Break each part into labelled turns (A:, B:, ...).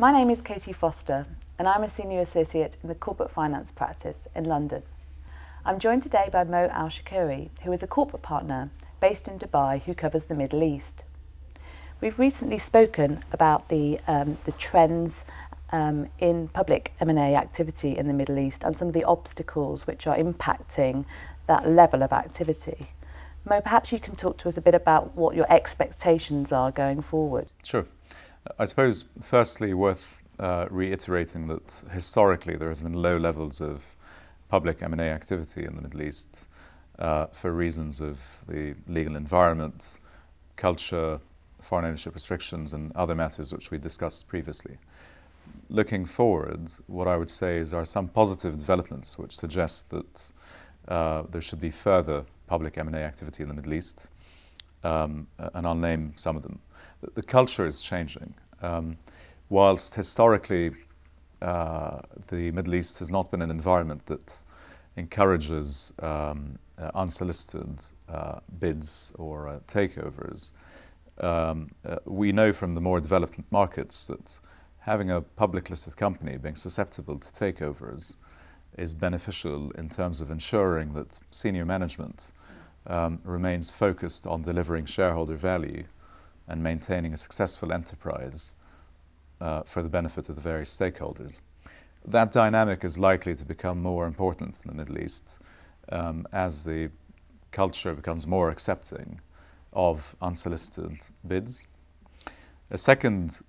A: My name is Katie Foster and I'm a Senior Associate in the Corporate Finance Practice in London. I'm joined today by Mo Al-Shukairy, who is a corporate partner based in Dubai who covers the Middle East. We've recently spoken about the trends in public M&A activity in the Middle East and some of the obstacles which are impacting that level of activity. Mo, perhaps you can talk to us a bit about what your expectations are going forward.
B: Sure. I suppose firstly worth reiterating that historically there have been low levels of public M&A activity in the Middle East for reasons of the legal environment, culture, foreign ownership restrictions and other matters which we discussed previously. Looking forward, what I would say is there are some positive developments which suggest that there should be further public M&A activity in the Middle East, and I'll name some of them. The culture is changing. Whilst historically the Middle East has not been an environment that encourages unsolicited bids or takeovers, we know from the more developed markets that having a public listed company being susceptible to takeovers is beneficial in terms of ensuring that senior management remains focused on delivering shareholder value and maintaining a successful enterprise for the benefit of the various stakeholders. That dynamic is likely to become more important in the Middle East as the culture becomes more accepting of unsolicited bids. A second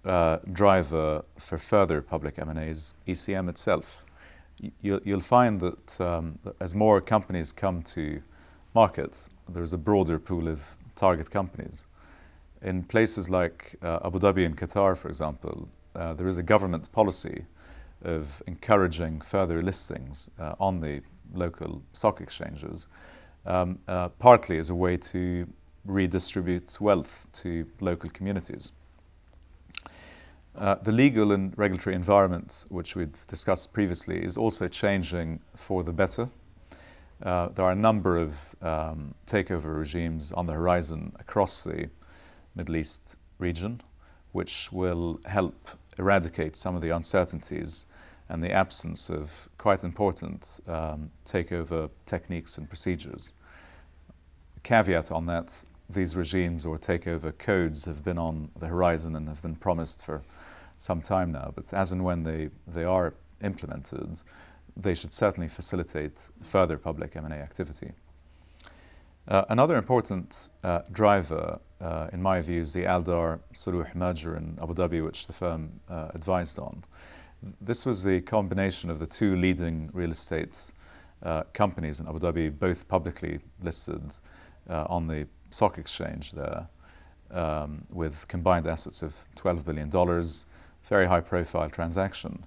B: driver for further public M&A is ECM itself. You'll find that as more companies come to market, there's a broader pool of target companies. In places like Abu Dhabi and Qatar, for example, there is a government policy of encouraging further listings on the local stock exchanges, partly as a way to redistribute wealth to local communities. The legal and regulatory environment, which we've discussed previously, is also changing for the better. There are a number of takeover regimes on the horizon across the Middle East region, which will help eradicate some of the uncertainties and the absence of quite important takeover techniques and procedures. Caveat on that, these regimes or takeover codes have been on the horizon and have been promised for some time now, but as and when they are implemented, they should certainly facilitate further public M&A activity. Another important driver, in my view, is the Aldar Suruh merger in Abu Dhabi, which the firm advised on. This was the combination of the two leading real estate companies in Abu Dhabi, both publicly listed on the stock exchange there, with combined assets of $12 billion, very high profile transaction,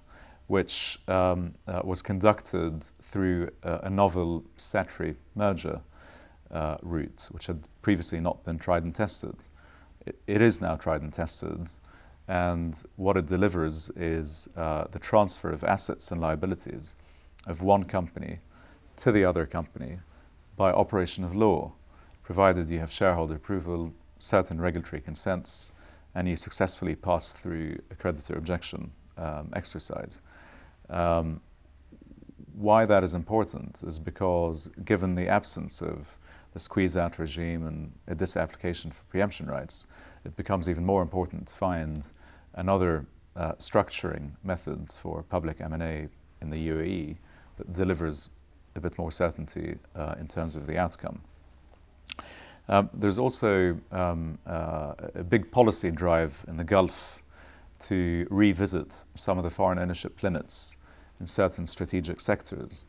B: which was conducted through a novel statutory merger route, which had previously not been tried and tested. It is now tried and tested, and what it delivers is the transfer of assets and liabilities of one company to the other company by operation of law, provided you have shareholder approval, certain regulatory consents, and you successfully pass through a creditor objection exercise. Why that is important is because, given the absence of the squeeze-out regime and a disapplication for preemption rights, it becomes even more important to find another structuring method for public M&A in the UAE that delivers a bit more certainty in terms of the outcome. There's also a big policy drive in the Gulf to revisit some of the foreign ownership limits in certain strategic sectors.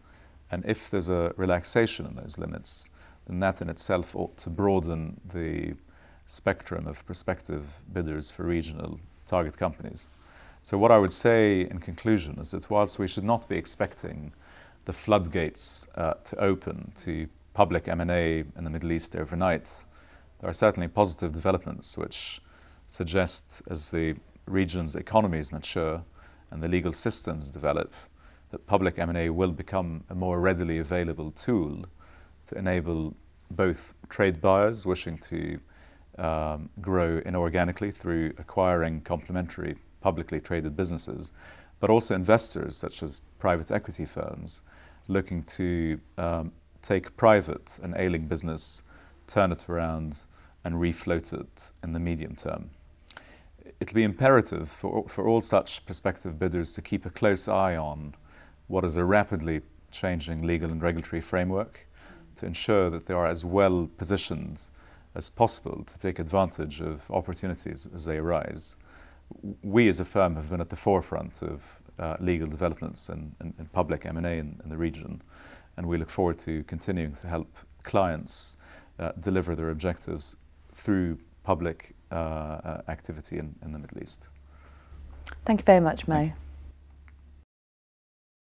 B: And if there's a relaxation in those limits, then that in itself ought to broaden the spectrum of prospective bidders for regional target companies. So what I would say in conclusion is that whilst we should not be expecting the floodgates to open to public M&A in the Middle East overnight, there are certainly positive developments which suggest, as the region's economies mature and the legal systems develop, that public M&A will become a more readily available tool to enable both trade buyers wishing to grow inorganically through acquiring complementary publicly traded businesses, but also investors such as private equity firms looking to take private an ailing business, turn it around and refloat it in the medium term. It'll be imperative for all such prospective bidders to keep a close eye on what is a rapidly changing legal and regulatory framework to ensure that they are as well positioned as possible to take advantage of opportunities as they arise. We as a firm have been at the forefront of legal developments and public M&A in the region, and we look forward to continuing to help clients deliver their objectives through public activity in the Middle East.
A: Thank you very much, Mo.